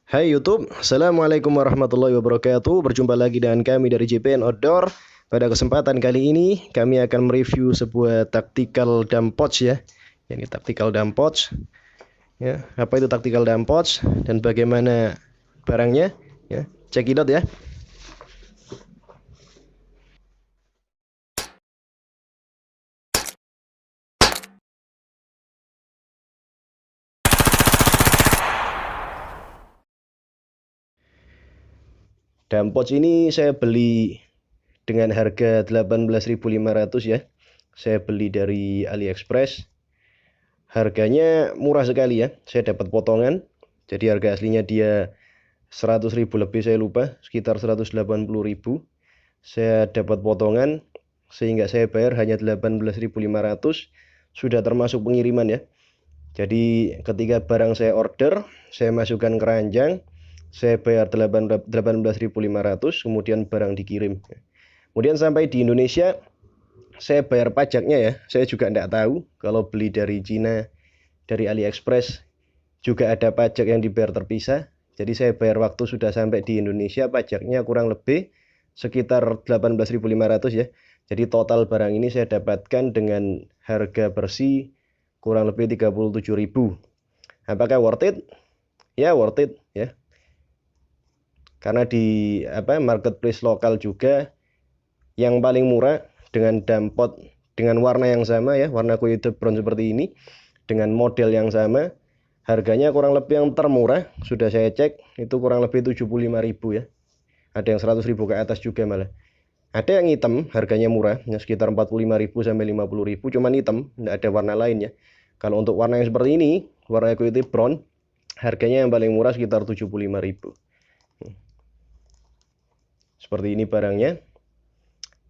Hai YouTube, Assalamualaikum warahmatullahi wabarakatuh. Berjumpa lagi dengan kami dari JPN Outdoor. Pada kesempatan kali ini kami akan mereview sebuah tactical dump pouch ya. Ini tactical dump pouch. Ya, apa itu tactical dump pouch dan bagaimana barangnya? Ya, cekidot ya. Dump pouch ini saya beli dengan harga 18.500 ya. Saya beli dari AliExpress. Harganya murah sekali ya. Saya dapat potongan. Jadi harga aslinya dia 100.000 lebih, saya lupa, sekitar 180.000. Saya dapat potongan sehingga saya bayar hanya 18.500, sudah termasuk pengiriman ya. Jadi ketika barang saya order, saya masukkan keranjang, saya bayar 18.500, kemudian barang dikirim. Kemudian sampai di Indonesia saya bayar pajaknya ya. Saya juga tidak tahu kalau beli dari Cina, dari AliExpress juga ada pajak yang dibayar terpisah. Jadi saya bayar waktu sudah sampai di Indonesia, pajaknya kurang lebih sekitar 18.500 ya. Jadi total barang ini saya dapatkan dengan harga bersih kurang lebih 37.000. Apakah worth it? Ya, worth it ya. Karena di marketplace lokal juga yang paling murah dengan dampot dengan warna yang sama ya, warna kulit brown seperti ini, dengan model yang sama, harganya kurang lebih yang termurah, sudah saya cek, itu kurang lebih 75.000 ya. Ada yang 100.000 ke atas juga malah. Ada yang hitam, harganya murah, ya sekitar 45.000 sampai 50.000, cuman hitam, tidak ada warna lain ya. Kalau untuk warna yang seperti ini, warna kulit brown, harganya yang paling murah sekitar 75.000. Seperti ini barangnya.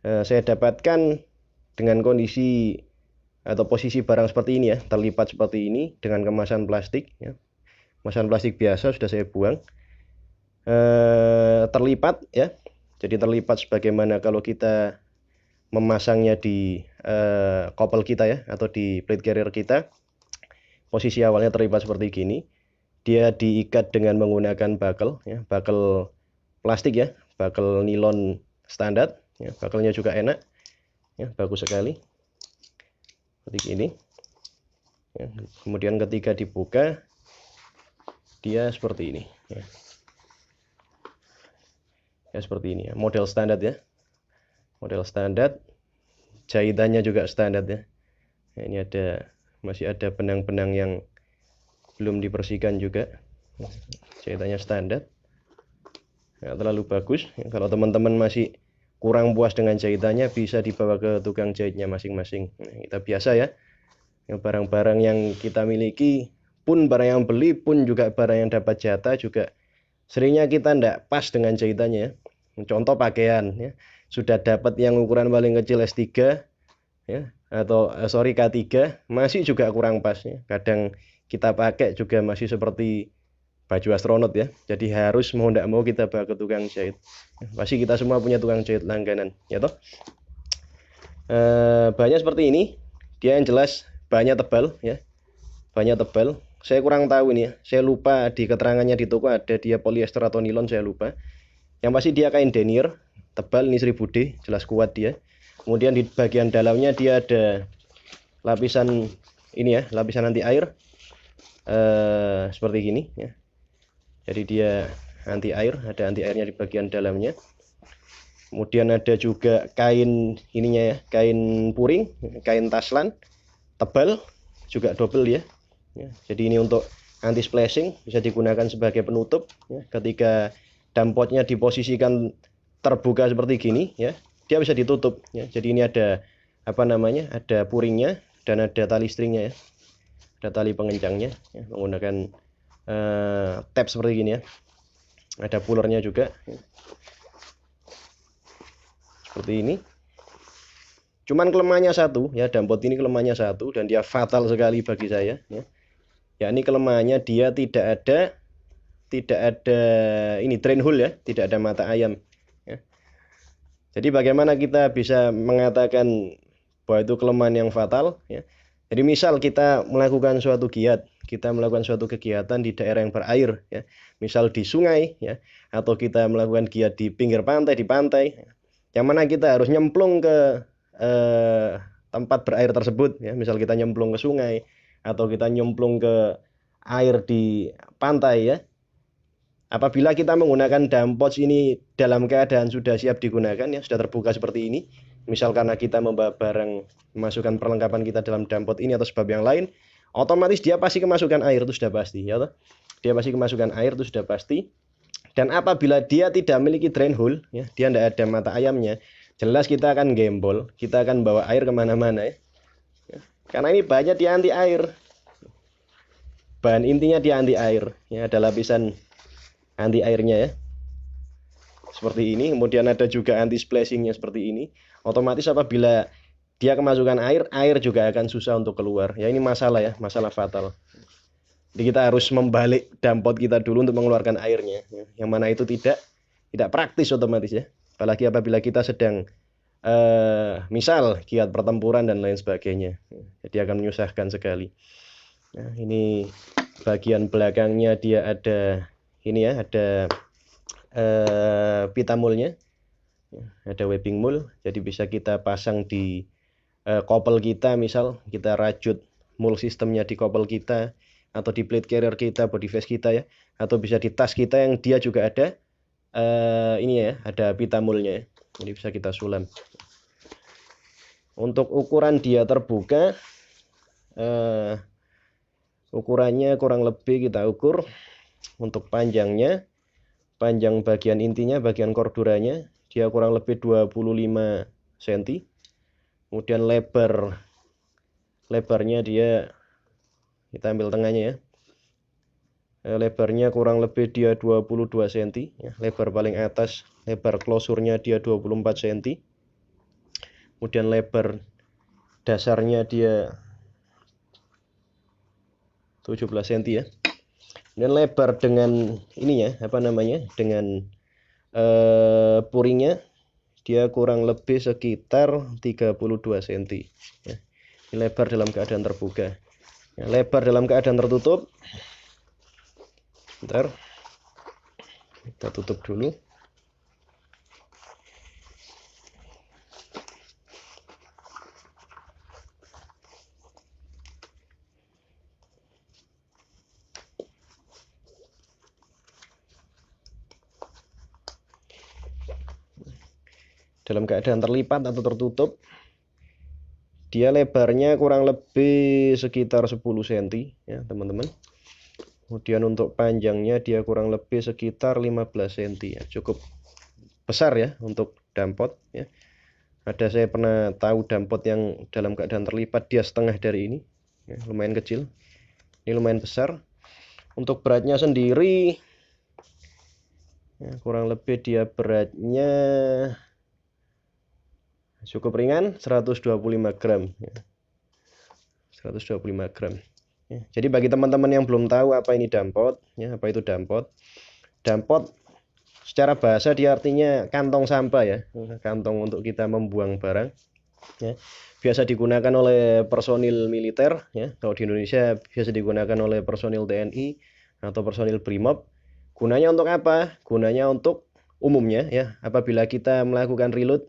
Saya dapatkan dengan kondisi atau posisi barang seperti ini ya, terlipat seperti ini dengan kemasan plastik ya. Kemasan plastik biasa sudah saya buang. Terlipat ya. Jadi terlipat sebagaimana kalau kita memasangnya di kopel kita ya, atau di plate carrier kita. Posisi awalnya terlipat seperti gini. Dia diikat dengan menggunakan bakel ya, bakel plastik ya, bakel nilon standar ya. Bakelnya juga enak ya, bagus sekali seperti ini ya. Kemudian ketika dibuka dia seperti ini ya. Ya seperti ini ya, model standar ya, model standar, jahitannya juga standar ya. Nah, ini masih ada benang-benang yang belum dibersihkan juga, jahitannya standar, nggak terlalu bagus ya. Kalau teman-teman masih kurang puas dengan jahitannya, bisa dibawa ke tukang jahitnya masing-masing. Nah, kita biasa ya, barang-barang yang kita miliki pun, barang yang beli pun juga barang yang dapat jatah juga seringnya kita ndak pas dengan jahitannya ya. Contoh pakaian ya, sudah dapat yang ukuran paling kecil S3 ya, atau K3, masih juga kurang pas ya. Kadang kita pakai juga masih seperti baju astronot ya. Jadi harus mau ndak mau kita bawa ke tukang jahit. Pasti kita semua punya tukang jahit langganan ya toh. Bahannya seperti ini. Dia yang jelas bahannya tebal ya. Bahannya tebal. Saya kurang tahu ini ya. Saya lupa di keterangannya di toko ada dia polyester atau nilon, saya lupa. Yang pasti dia kain denier, tebal, ini 1000D, jelas kuat dia. Kemudian di bagian dalamnya dia ada lapisan ini ya, lapisan anti air. Seperti gini ya. Jadi dia anti air, ada anti airnya di bagian dalamnya. Kemudian ada juga kain ininya ya, kain puring, kain taslan, tebal, juga double ya. Jadi ini untuk anti splashing, bisa digunakan sebagai penutup ya. Ketika dampotnya diposisikan terbuka seperti gini ya, dia bisa ditutup ya. Jadi ini ada ada puringnya dan ada tali stringnya ya, ada tali pengencangnya ya, menggunakan tab seperti gini ya. Ada pullernya juga ya. Seperti ini. Cuman kelemahannya satu ya, dampot ini kelemahannya satu dan dia fatal sekali bagi saya ya. Ya ini kelemahannya, dia tidak ada ini drain hole ya, tidak ada mata ayam ya. Jadi bagaimana kita bisa mengatakan bahwa itu kelemahan yang fatal ya. Jadi misal kita melakukan suatu giat, kita melakukan suatu kegiatan di daerah yang berair ya, misal di sungai ya, atau kita melakukan giat di pinggir pantai, di pantai, yang mana kita harus nyemplung ke tempat berair tersebut ya, misal kita nyemplung ke sungai atau kita nyemplung ke air di pantai ya. Apabila kita menggunakan dump pouch ini dalam keadaan sudah siap digunakan ya, sudah terbuka seperti ini, misal karena kita membawa barang, memasukkan perlengkapan kita dalam dump pouch ini atau sebab yang lain, otomatis dia pasti kemasukan air, itu sudah pasti ya toh. Dia pasti kemasukan air, itu sudah pasti. Dan apabila dia tidak memiliki drain hole ya, dia tidak ada mata ayamnya, jelas kita akan gembol, kita akan bawa air kemana-mana ya. Karena ini bahannya dia anti air, bahan intinya dia anti air ya, ada lapisan anti airnya ya, seperti ini. Kemudian ada juga anti splashingnya seperti ini. Otomatis apabila dia kemasukan air, air juga akan susah untuk keluar ya. Ini masalah ya, masalah fatal. Jadi kita harus membalik dump pouch kita dulu untuk mengeluarkan airnya ya. Yang mana itu tidak praktis otomatis ya. Apalagi apabila kita sedang misal giat pertempuran dan lain sebagainya, jadi akan menyusahkan sekali. Nah, ini bagian belakangnya dia ada ini ya, ada pita mulnya, ada webbing mul, jadi bisa kita pasang di kopel kita, misal kita rajut mul sistemnya di kopel kita atau di plate carrier kita, body vest kita ya, atau bisa di tas kita yang dia juga ada ini ya, ada pita mulnya ya. Jadi bisa kita sulam. Untuk ukuran dia terbuka, ukurannya kurang lebih kita ukur. Untuk panjangnya, panjang bagian intinya, bagian korduranya, dia kurang lebih 25 cm. Kemudian lebarnya dia, kita ambil tengahnya ya, lebarnya kurang lebih dia 22 cm ya, lebar paling atas. Lebar klosurnya dia 24 cm. Kemudian lebar dasarnya dia 17 cm ya. Dan lebar dengan ininya, apa namanya, dengan puringnya dia kurang lebih sekitar 32 cm ya. Ini lebar dalam keadaan terbuka ya. Lebar dalam keadaan tertutup, bentar, kita tutup dulu. Dalam keadaan terlipat atau tertutup, dia lebarnya kurang lebih sekitar 10 cm ya teman-teman. Kemudian untuk panjangnya dia kurang lebih sekitar 15 cm ya, cukup besar ya untuk dump pouch ya. Ada, saya pernah tahu dump pouch yang dalam keadaan terlipat dia setengah dari ini ya, lumayan kecil. Ini lumayan besar. Untuk beratnya sendiri ya, kurang lebih dia beratnya cukup ringan, 125 gram ya. 125 gram ya. Jadi bagi teman-teman yang belum tahu apa ini dump pouch ya, apa itu dump pouch. Dump pouch secara bahasa dia artinya kantong sampah ya, kantong untuk kita membuang barang ya. Biasa digunakan oleh personil militer ya. Kalau di Indonesia biasa digunakan oleh personil TNI atau personil BRIMOB. Gunanya untuk apa? Gunanya untuk umumnya ya, apabila kita melakukan reload,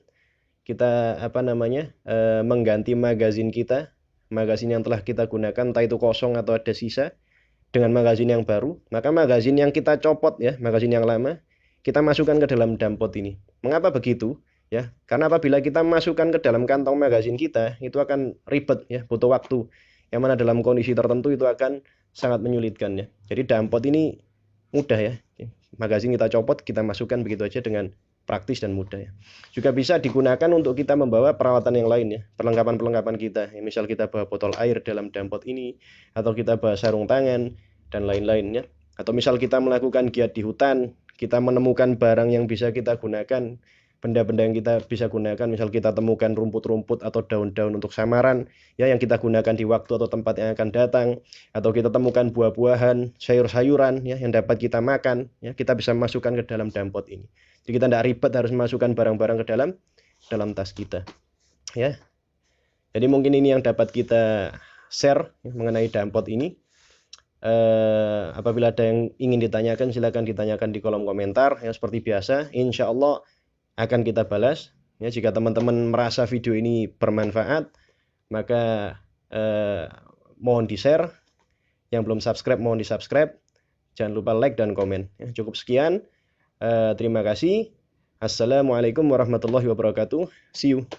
kita apa namanya, mengganti magazin kita, magazin yang telah kita gunakan entah itu kosong atau ada sisa, dengan magazin yang baru, maka magazin yang kita copot ya, magazin yang lama, kita masukkan ke dalam dump pouch ini. Mengapa begitu ya? Karena apabila kita masukkan ke dalam kantong magazin kita, itu akan ribet ya, butuh waktu, yang mana dalam kondisi tertentu itu akan sangat menyulitkan ya. Jadi dump pouch ini mudah ya, magazin kita copot, kita masukkan begitu aja dengan praktis dan mudah ya. Juga bisa digunakan untuk kita membawa peralatan yang lain ya, perlengkapan-perlengkapan kita ya, misal kita bawa botol air dalam dump pouch ini, atau kita bawa sarung tangan dan lain-lainnya. Atau misal kita melakukan giat di hutan, kita menemukan barang yang bisa kita gunakan, benda-benda yang kita bisa gunakan, misal kita temukan rumput-rumput atau daun-daun untuk samaran ya, yang kita gunakan di waktu atau tempat yang akan datang, atau kita temukan buah-buahan, sayur-sayuran ya, yang dapat kita makan ya, kita bisa masukkan ke dalam dump pouch ini. Jadi kita tidak ribet harus masukkan barang-barang ke dalam tas kita ya. Jadi mungkin ini yang dapat kita share ya, mengenai dump pouch ini. Apabila ada yang ingin ditanyakan, silakan ditanyakan di kolom komentar. Ya, seperti biasa, insya Allah akan kita balas. Ya, jika teman-teman merasa video ini bermanfaat, maka mohon di-share. Yang belum subscribe, mohon di-subscribe. Jangan lupa like dan komen. Ya, cukup sekian. Terima kasih. Assalamualaikum warahmatullahi wabarakatuh. See you.